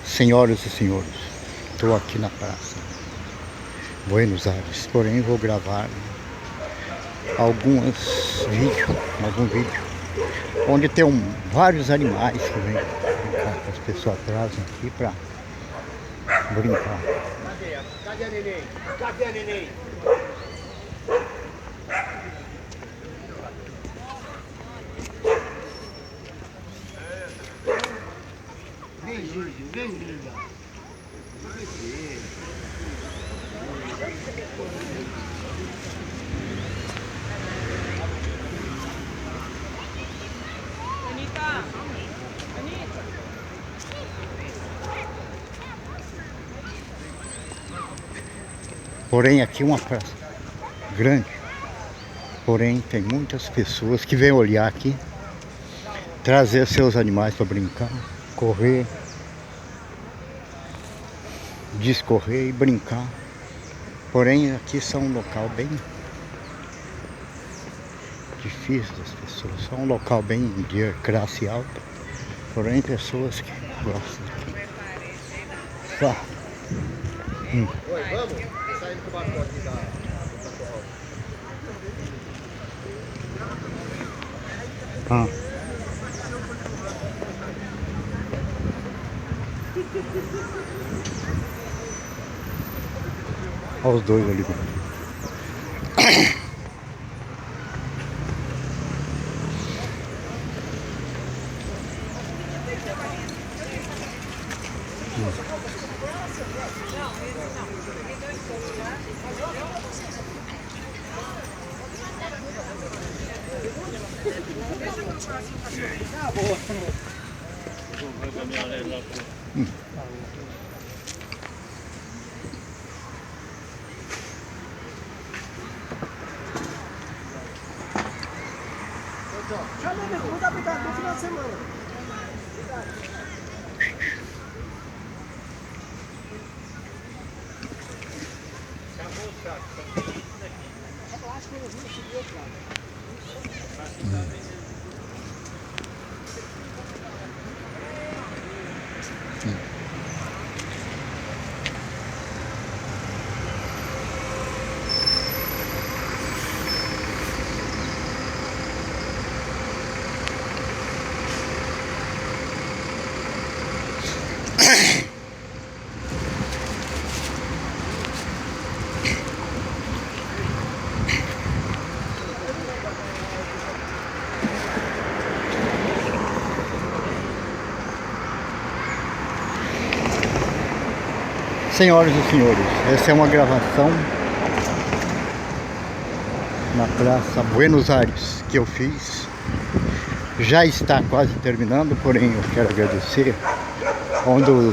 Senhoras e senhores, estou aqui na praça Buenos Aires, porém vou gravar algum vídeo onde tem vários animais que vem que as pessoas trazem aqui para brincar. Cadê a neném? Cadê a neném? Vem, Júlio, vem, linda. Anitta! Anitta! Porém aqui é uma praça grande, porém tem muitas pessoas que vêm olhar aqui, trazer seus animais para brincar, correr, discorrer e brincar. Porém aqui são um local bem difícil das pessoas, são um local bem de classe alta, porém pessoas que gostam aqui. Só. Oi, vamos? Tô saindo com o pacote da forró. Olha os dois ali. Chama ele, muda a brincadeira no final de semana. Acabou o saco, só tem isso daqui. Eu acho que eles não seguiram, cara. Senhoras e senhores, essa é uma gravação na Praça Buenos Aires que eu fiz. Já está quase terminando, porém eu quero agradecer onde